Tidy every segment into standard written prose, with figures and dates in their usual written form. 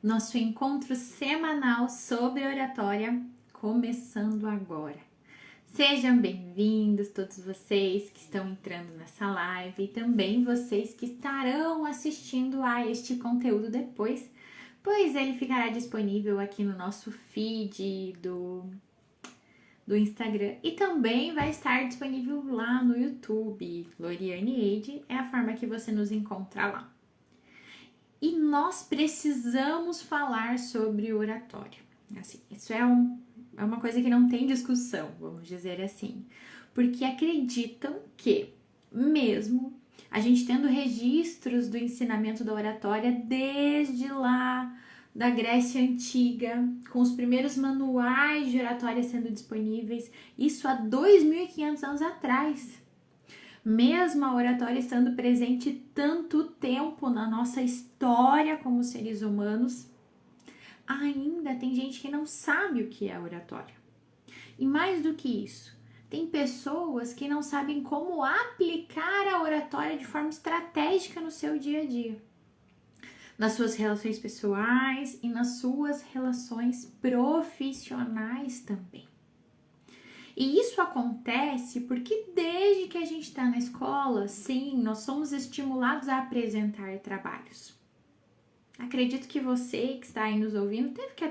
Nosso encontro semanal sobre oratória começando agora. Sejam bem-vindos todos vocês que estão entrando nessa live e também vocês que estarão assistindo a este conteúdo depois, pois ele ficará disponível aqui no nosso feed do Instagram e também vai estar disponível lá no YouTube. Loriane Eide é a forma que você nos encontra lá. E nós precisamos falar sobre oratória. Assim, isso é uma coisa que não tem discussão, vamos dizer assim. Porque acreditam que, mesmo a gente tendo registros do ensinamento da oratória desde lá da Grécia Antiga, com os primeiros manuais de oratória sendo disponíveis, isso há 2.500 anos atrás. Mesmo a oratória estando presente tanto tempo na nossa história como seres humanos, ainda tem gente que não sabe o que é oratória. E mais do que isso, tem pessoas que não sabem como aplicar a oratória de forma estratégica no seu dia a dia, nas suas relações pessoais e nas suas relações profissionais também. E isso acontece porque desde que a gente está na escola, sim, nós somos estimulados a apresentar trabalhos. Acredito que você que está aí nos ouvindo teve que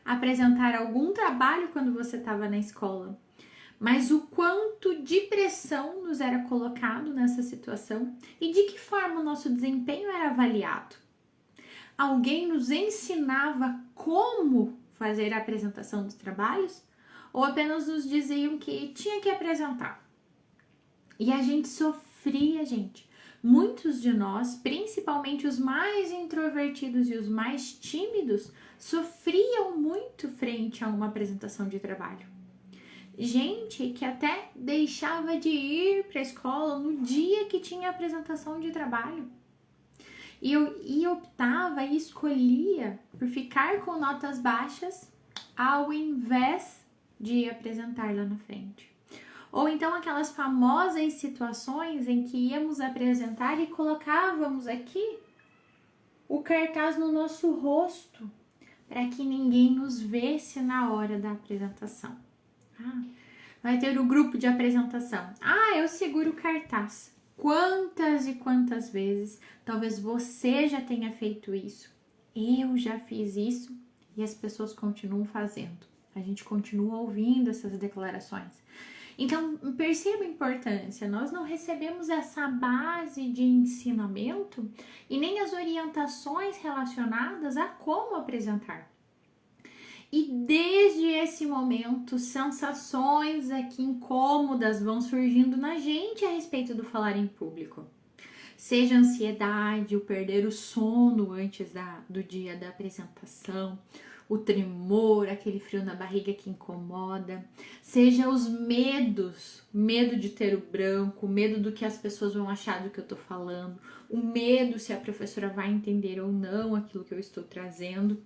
apresentar algum trabalho quando você estava na escola. Mas o quanto de pressão nos era colocado nessa situação e de que forma o nosso desempenho era avaliado. Alguém nos ensinava como fazer a apresentação dos trabalhos? Ou apenas nos diziam que tinha que apresentar? E a gente sofria, gente. Muitos de nós, principalmente os mais introvertidos e os mais tímidos, sofriam muito frente a uma apresentação de trabalho. Gente que até deixava de ir para a escola no dia que tinha apresentação de trabalho. E optava e escolhia por ficar com notas baixas ao invés de apresentar lá na frente. Ou então aquelas famosas situações em que íamos apresentar e colocávamos aqui o cartaz no nosso rosto para que ninguém nos visse na hora da apresentação. Vai ter o grupo de apresentação. Eu seguro o cartaz. Quantas e quantas vezes talvez você já tenha feito isso, eu já fiz isso e as pessoas continuam fazendo. A gente continua ouvindo essas declarações. Então, perceba a importância. Nós não recebemos essa base de ensinamento e nem as orientações relacionadas a como apresentar. E desde esse momento, sensações aqui incômodas vão surgindo na gente a respeito do falar em público. Seja ansiedade, o perder o sono antes do dia da apresentação, o tremor, aquele frio na barriga que incomoda, seja os medos, medo de ter o branco, medo do que as pessoas vão achar do que eu tô falando, o medo se a professora vai entender ou não aquilo que eu estou trazendo,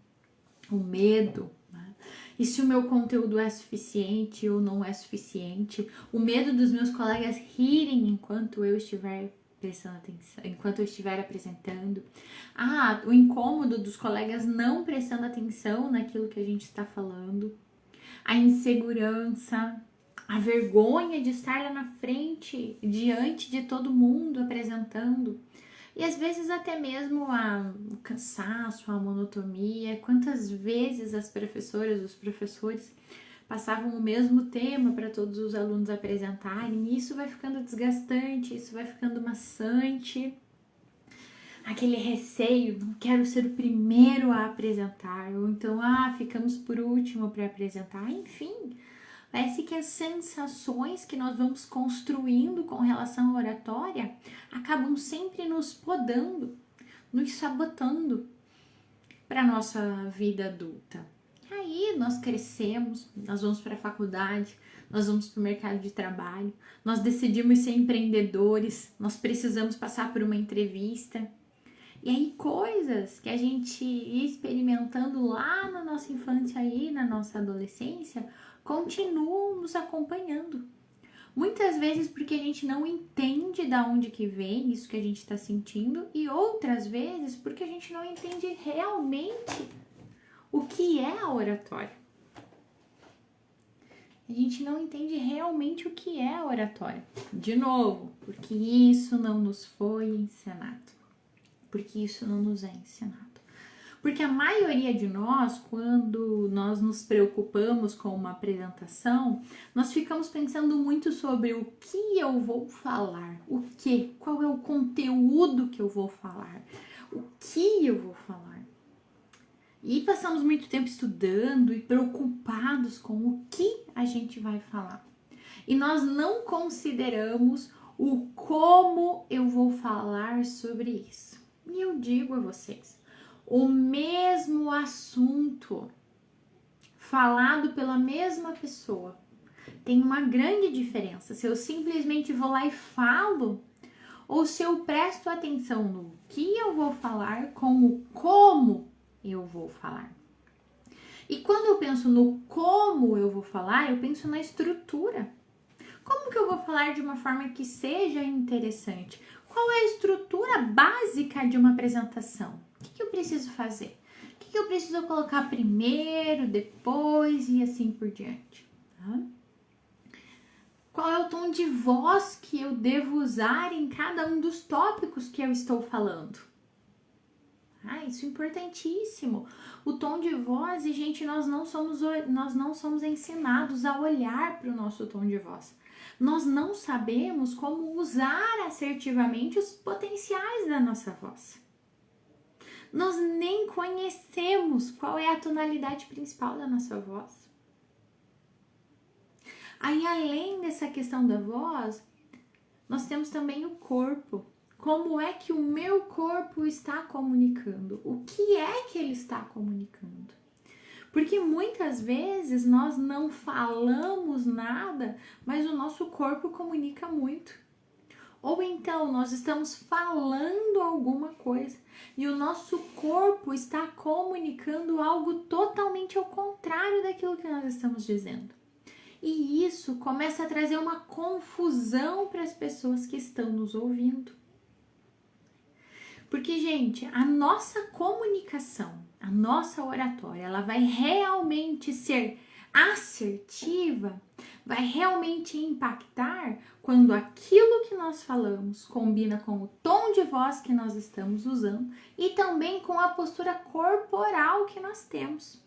o medo, né? E se o meu conteúdo é suficiente ou não é suficiente, o medo dos meus colegas rirem enquanto eu estiver prestando atenção, enquanto eu estiver apresentando. O incômodo dos colegas não prestando atenção naquilo que a gente está falando. A insegurança, a vergonha de estar lá na frente, diante de todo mundo apresentando. E às vezes até mesmo o cansaço, a monotonia. Quantas vezes as professoras, os professores passavam o mesmo tema para todos os alunos apresentarem, e isso vai ficando desgastante, isso vai ficando maçante. Aquele receio, não quero ser o primeiro a apresentar, ou então, ficamos por último para apresentar, enfim. Parece que as sensações que nós vamos construindo com relação à oratória acabam sempre nos podando, nos sabotando para a nossa vida adulta. Aí nós crescemos, nós vamos para a faculdade, nós vamos para o mercado de trabalho, nós decidimos ser empreendedores, nós precisamos passar por uma entrevista. E aí coisas que a gente ia experimentando lá na nossa infância e na nossa adolescência continuam nos acompanhando. Muitas vezes porque a gente não entende de onde que vem isso que a gente está sentindo, e outras vezes porque a gente não entende realmente o que é a oratória. A gente não entende realmente o que é a oratória. De novo, porque isso não nos foi ensinado. Porque isso não nos é ensinado. Porque a maioria de nós, quando nós nos preocupamos com uma apresentação, nós ficamos pensando muito sobre o que eu vou falar, qual é o conteúdo que eu vou falar, o que eu vou falar. E passamos muito tempo estudando e preocupados com o que a gente vai falar. E nós não consideramos o como eu vou falar sobre isso. E eu digo a vocês, o mesmo assunto falado pela mesma pessoa tem uma grande diferença se eu simplesmente vou lá e falo ou se eu presto atenção no que eu vou falar com o como eu vou falar. E quando eu penso no como eu vou falar, eu penso na estrutura. Como que eu vou falar de uma forma que seja interessante? Qual é a estrutura básica de uma apresentação? O que eu preciso fazer? O que eu preciso colocar primeiro, depois e assim por diante? Qual é o tom de voz que eu devo usar em cada um dos tópicos que eu estou falando? Isso é importantíssimo. O tom de voz, e gente, nós não somos ensinados a olhar para o nosso tom de voz. Nós não sabemos como usar assertivamente os potenciais da nossa voz. Nós nem conhecemos qual é a tonalidade principal da nossa voz. Aí, além dessa questão da voz, nós temos também o corpo. Como é que o meu corpo está comunicando? O que é que ele está comunicando? Porque muitas vezes nós não falamos nada, mas o nosso corpo comunica muito. Ou então nós estamos falando alguma coisa e o nosso corpo está comunicando algo totalmente ao contrário daquilo que nós estamos dizendo. E isso começa a trazer uma confusão para as pessoas que estão nos ouvindo. Porque, gente, a nossa comunicação, a nossa oratória, ela vai realmente ser assertiva, vai realmente impactar quando aquilo que nós falamos combina com o tom de voz que nós estamos usando e também com a postura corporal que nós temos.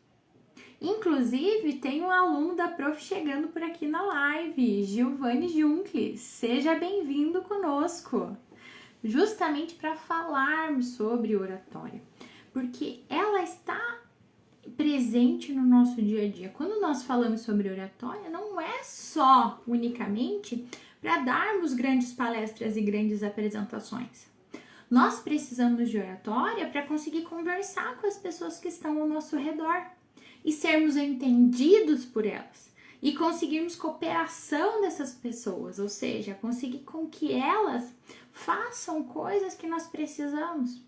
Inclusive, tem um aluno da Prof chegando por aqui na live, Giovanni Junkles. Seja bem-vindo conosco, justamente para falarmos sobre oratória, porque ela está presente no nosso dia a dia. Quando nós falamos sobre oratória, não é só unicamente para darmos grandes palestras e grandes apresentações. Nós precisamos de oratória para conseguir conversar com as pessoas que estão ao nosso redor e sermos entendidos por elas e conseguirmos cooperação dessas pessoas, ou seja, conseguir com que elas façam coisas que nós precisamos.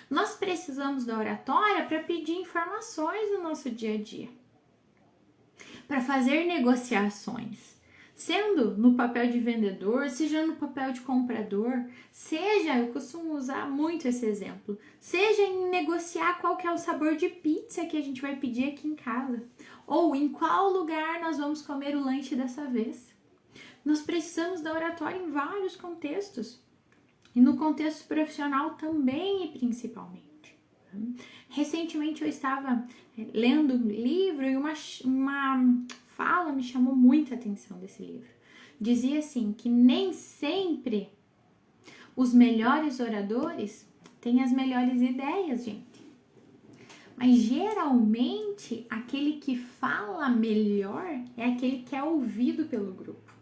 Nós precisamos da oratória para pedir informações no nosso dia a dia, para fazer negociações, sendo no papel de vendedor, seja no papel de comprador, seja, eu costumo usar muito esse exemplo, seja em negociar qual que é o sabor de pizza que a gente vai pedir aqui em casa, ou em qual lugar nós vamos comer o lanche dessa vez. Nós precisamos da oratória em vários contextos. E no contexto profissional também e principalmente. Recentemente eu estava lendo um livro e uma fala me chamou muita atenção desse livro. Dizia assim, que nem sempre os melhores oradores têm as melhores ideias, gente. Mas geralmente aquele que fala melhor é aquele que é ouvido pelo grupo.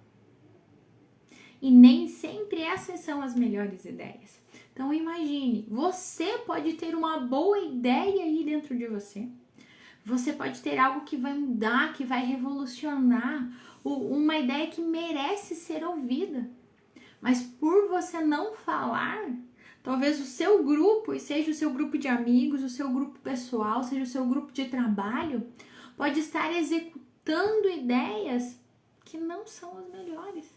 E nem sempre essas são as melhores ideias. Então imagine, você pode ter uma boa ideia aí dentro de você. Você pode ter algo que vai mudar, que vai revolucionar, uma ideia que merece ser ouvida. Mas por você não falar, talvez o seu grupo, e seja o seu grupo de amigos, o seu grupo pessoal, seja o seu grupo de trabalho, pode estar executando ideias que não são as melhores.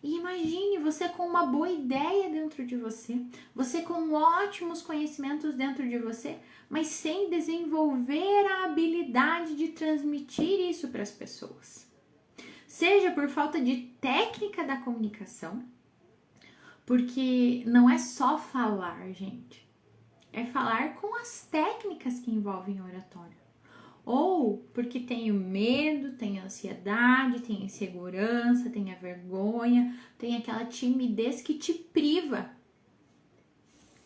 E imagine você com uma boa ideia dentro de você, você com ótimos conhecimentos dentro de você, mas sem desenvolver a habilidade de transmitir isso para as pessoas. Seja por falta de técnica da comunicação, porque não é só falar, gente, é falar com as técnicas que envolvem a oratória. Ou porque tenho medo, tenho ansiedade, tenho insegurança, tenho a vergonha, tem aquela timidez que te priva,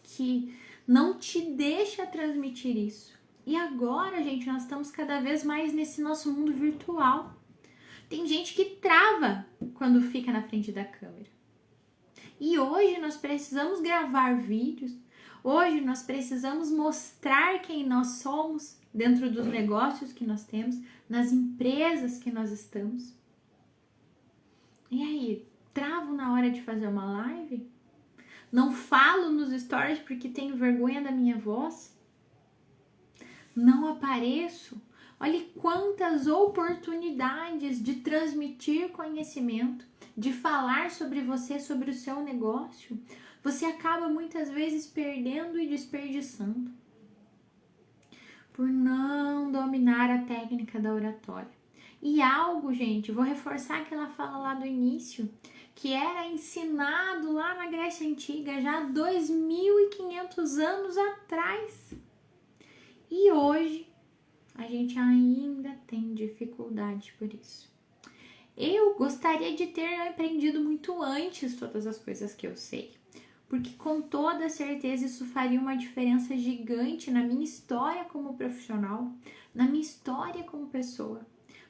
que não te deixa transmitir isso. E agora, gente, nós estamos cada vez mais nesse nosso mundo virtual. Tem gente que trava quando fica na frente da câmera. E hoje nós precisamos gravar vídeos, hoje nós precisamos mostrar quem nós somos dentro dos negócios que nós temos, nas empresas que nós estamos. E aí, travo na hora de fazer uma live? Não falo nos stories porque tenho vergonha da minha voz? Não apareço? Olhe quantas oportunidades de transmitir conhecimento, de falar sobre você, sobre o seu negócio, você acaba muitas vezes perdendo e desperdiçando por não dominar a técnica da oratória. E algo, gente, vou reforçar aquela fala lá do início, que era ensinado lá na Grécia Antiga, já há 2.500 anos atrás. E hoje, a gente ainda tem dificuldade por isso. Eu gostaria de ter aprendido muito antes todas as coisas que eu sei, porque com toda certeza isso faria uma diferença gigante na minha história como profissional, na minha história como pessoa.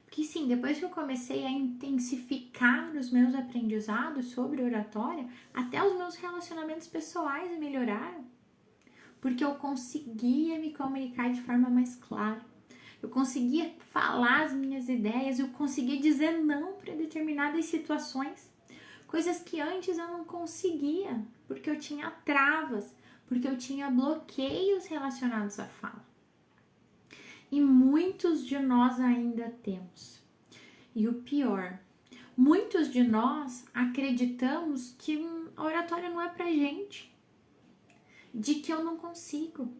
Porque sim, depois que eu comecei a intensificar os meus aprendizados sobre oratória, até os meus relacionamentos pessoais melhoraram, porque eu conseguia me comunicar de forma mais clara. Eu conseguia falar as minhas ideias, eu conseguia dizer não para determinadas situações, coisas que antes eu não conseguia, porque eu tinha travas, porque eu tinha bloqueios relacionados à fala. E muitos de nós ainda temos. E o pior, muitos de nós acreditamos que a oratória não é pra gente, de que eu não consigo,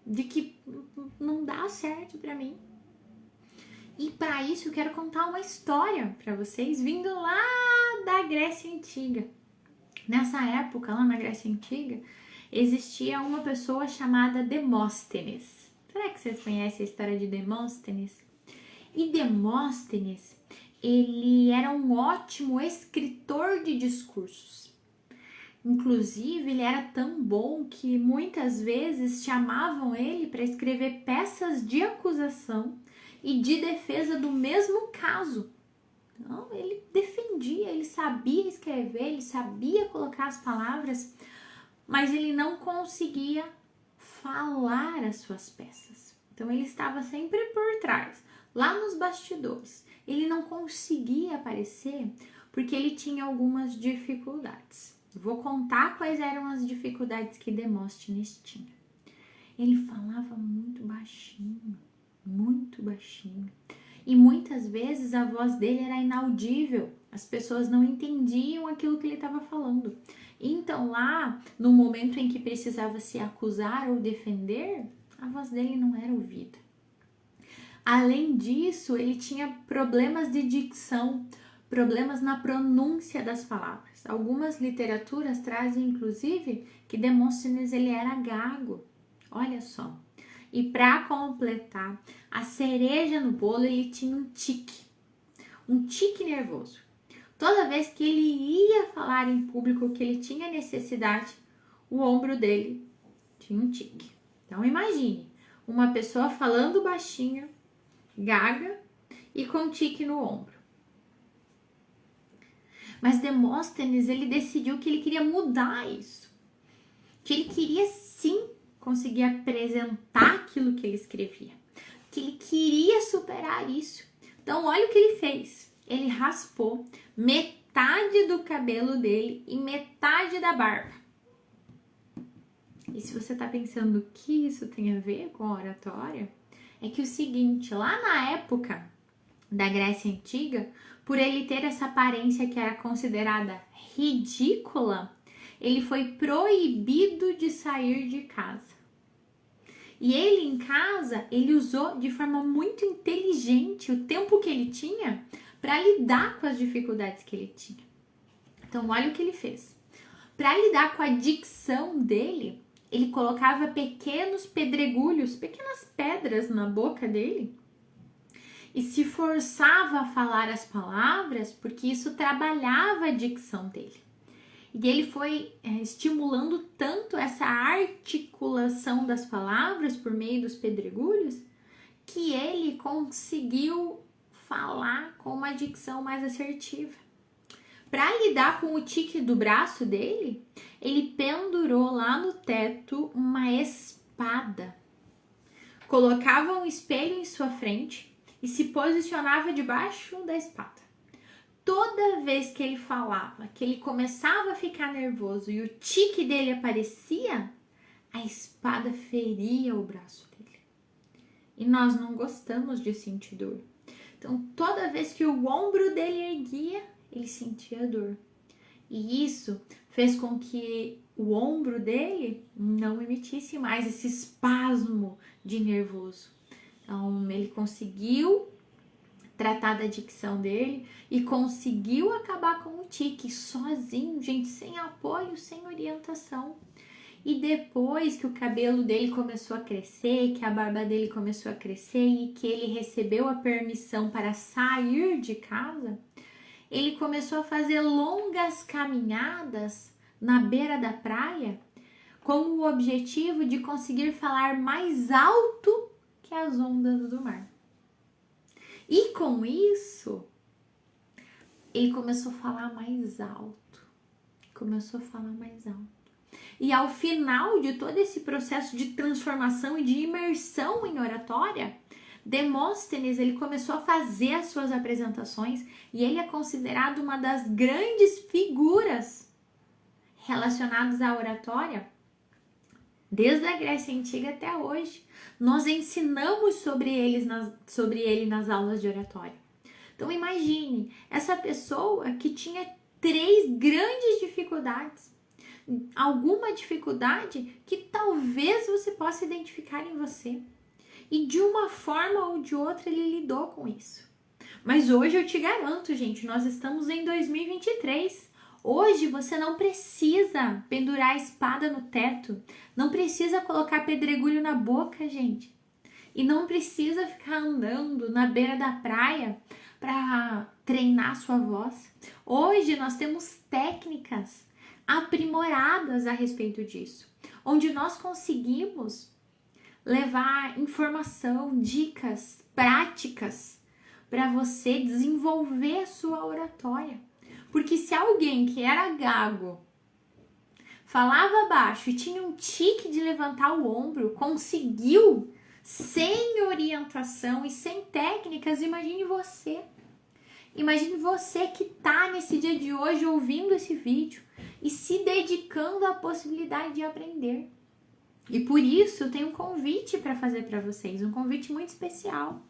de que não dá certo pra mim. E para isso eu quero contar uma história para vocês, vindo lá da Grécia Antiga. Nessa época, lá na Grécia Antiga, existia uma pessoa chamada Demóstenes. Será que vocês conhecem a história de Demóstenes? E Demóstenes, ele era um ótimo escritor de discursos. Inclusive, ele era tão bom que muitas vezes chamavam ele para escrever peças de acusação e de defesa do mesmo caso. Então, ele defendia, ele sabia escrever, ele sabia colocar as palavras, mas ele não conseguia falar as suas peças. Então, ele estava sempre por trás, lá nos bastidores. Ele não conseguia aparecer porque ele tinha algumas dificuldades. Vou contar quais eram as dificuldades que Demóstenes tinha. Ele falava muito baixinho. E muitas vezes a voz dele era inaudível. As pessoas não entendiam aquilo que ele estava falando. Então lá, no momento em que precisava se acusar ou defender, a voz dele não era ouvida. Além disso, ele tinha problemas de dicção, problemas na pronúncia das palavras. Algumas literaturas trazem, inclusive, que Demóstenes ele era gago. Olha só. E para completar, a cereja no bolo, ele tinha um tique nervoso. Toda vez que ele ia falar em público que ele tinha necessidade, o ombro dele tinha um tique. Então imagine, uma pessoa falando baixinho, gaga e com tique no ombro. Mas Demóstenes, ele decidiu que ele queria mudar isso. Que ele queria sim conseguir apresentar aquilo que ele escrevia. Que ele queria superar isso. Então, olha o que ele fez. Ele raspou metade do cabelo dele e metade da barba. E se você está pensando o que isso tem a ver com a oratória, é que o seguinte, lá na época da Grécia Antiga, por ele ter essa aparência que era considerada ridícula, ele foi proibido de sair de casa. E ele em casa, ele usou de forma muito inteligente o tempo que ele tinha para lidar com as dificuldades que ele tinha. Então, olha o que ele fez. Para lidar com a dicção dele, ele colocava pequenos pedregulhos, pequenas pedras na boca dele e se forçava a falar as palavras, porque isso trabalhava a dicção dele. E ele foi estimulando tanto essa articulação das palavras por meio dos pedregulhos, que ele conseguiu falar com uma dicção mais assertiva. Para lidar com o tique do braço dele, ele pendurou lá no teto uma espada. Colocava um espelho em sua frente e se posicionava debaixo da espada. Toda vez que ele falava, que ele começava a ficar nervoso e o tique dele aparecia, a espada feria o braço dele. E nós não gostamos de sentir dor. Então, toda vez que o ombro dele erguia, ele sentia dor. E isso fez com que o ombro dele não emitisse mais esse espasmo de nervoso. Então, ele conseguiu tratar da dicção dele e conseguiu acabar com o tique sozinho, gente, sem apoio, sem orientação. E depois que o cabelo dele começou a crescer, que a barba dele começou a crescer e que ele recebeu a permissão para sair de casa, ele começou a fazer longas caminhadas na beira da praia com o objetivo de conseguir falar mais alto que as ondas do mar. E com isso, ele começou a falar mais alto. E ao final de todo esse processo de transformação e de imersão em oratória, Demóstenes, ele começou a fazer as suas apresentações e ele é considerado uma das grandes figuras relacionadas à oratória desde a Grécia Antiga até hoje. Nós ensinamos sobre ele nas aulas de oratória. Então imagine, essa pessoa que tinha 3 grandes dificuldades, alguma dificuldade que talvez você possa identificar em você. E de uma forma ou de outra ele lidou com isso. Mas hoje eu te garanto, gente, nós estamos em 2023. Hoje você não precisa pendurar a espada no teto, não precisa colocar pedregulho na boca, gente. E não precisa ficar andando na beira da praia para treinar sua voz. Hoje nós temos técnicas aprimoradas a respeito disso, onde nós conseguimos levar informação, dicas, práticas para você desenvolver a sua oratória. Porque se alguém que era gago, falava baixo e tinha um tique de levantar o ombro, conseguiu sem orientação e sem técnicas, imagine você. Imagine você que está nesse dia de hoje ouvindo esse vídeo e se dedicando à possibilidade de aprender. E por isso eu tenho um convite para fazer para vocês, um convite muito especial.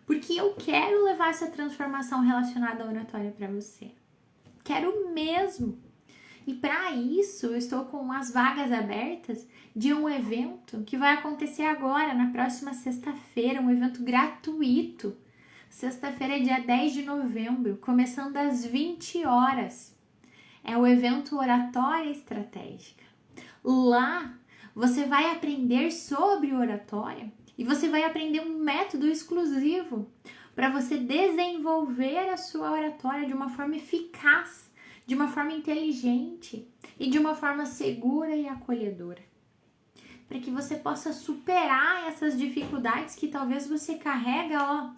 Porque eu quero levar essa transformação relacionada à oratória para você. Quero mesmo. E para isso eu estou com as vagas abertas de um evento que vai acontecer agora, na próxima sexta-feira, um evento gratuito. Sexta-feira, dia 10 de novembro, começando às 20 horas. É o evento Oratória Estratégica. Lá você vai aprender sobre oratória e você vai aprender um método exclusivo para você desenvolver a sua oratória de uma forma eficaz, de uma forma inteligente e de uma forma segura e acolhedora. Para que você possa superar essas dificuldades que talvez você carrega,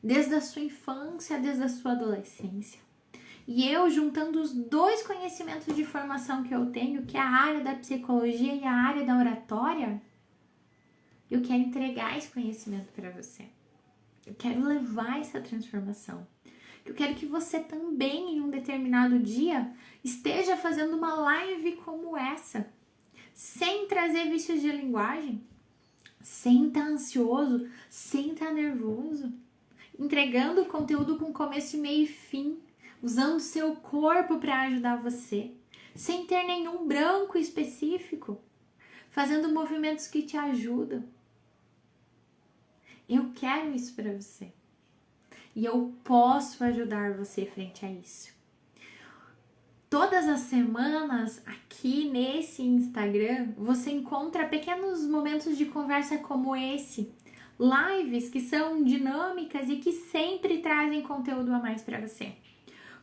desde a sua infância, desde a sua adolescência. E eu, juntando os 2 conhecimentos de formação que eu tenho, que é a área da psicologia e a área da oratória, eu quero entregar esse conhecimento para você. Eu quero levar essa transformação. Eu quero que você também, em um determinado dia, esteja fazendo uma live como essa, sem trazer vícios de linguagem, sem estar ansioso, sem estar nervoso, entregando conteúdo com começo, meio e fim, usando o seu corpo para ajudar você, sem ter nenhum branco específico, fazendo movimentos que te ajudam. Eu quero isso para você. E eu posso ajudar você frente a isso. Todas as semanas, aqui nesse Instagram, você encontra pequenos momentos de conversa como esse. Lives que são dinâmicas e que sempre trazem conteúdo a mais para você.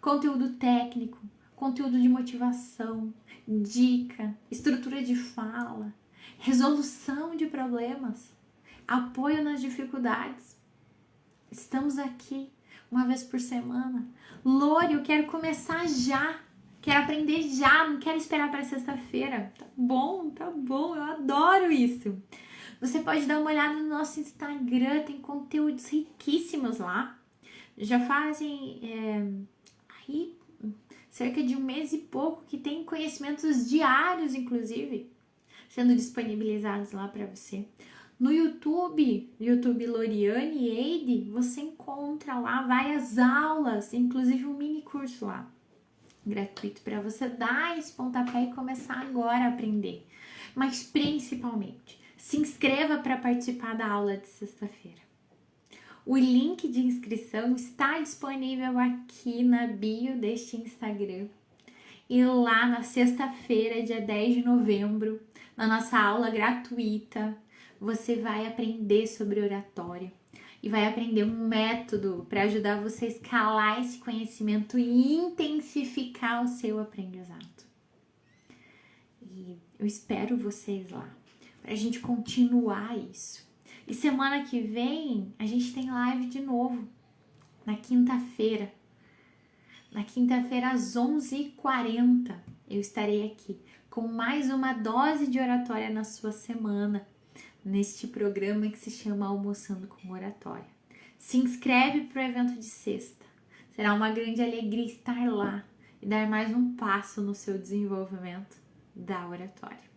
Conteúdo técnico, conteúdo de motivação, dica, estrutura de fala, resolução de problemas, apoio nas dificuldades. Estamos aqui uma vez por semana. Lore, eu quero começar já. Quero aprender já, não quero esperar para sexta-feira. Tá bom, eu adoro isso. Você pode dar uma olhada no nosso Instagram, tem conteúdos riquíssimos lá. Já fazem aí cerca de 1 mês e pouco que tem conhecimentos diários, inclusive, sendo disponibilizados lá para você. No YouTube Loriane Eide, você encontra lá várias aulas, inclusive um mini curso lá, gratuito, para você dar esse pontapé e começar agora a aprender. Mas principalmente, se inscreva para participar da aula de sexta-feira. O link de inscrição está disponível aqui na bio deste Instagram. E lá na sexta-feira, dia 10 de novembro, na nossa aula gratuita, você vai aprender sobre oratória e vai aprender um método para ajudar você a escalar esse conhecimento e intensificar o seu aprendizado. E eu espero vocês lá para a gente continuar isso. E semana que vem a gente tem live de novo, na quinta-feira. Na quinta-feira às 11h40 eu estarei aqui com mais uma dose de oratória na sua semana, neste programa que se chama Almoçando com Oratória. Se inscreve para o evento de sexta. Será uma grande alegria estar lá e dar mais um passo no seu desenvolvimento da oratória.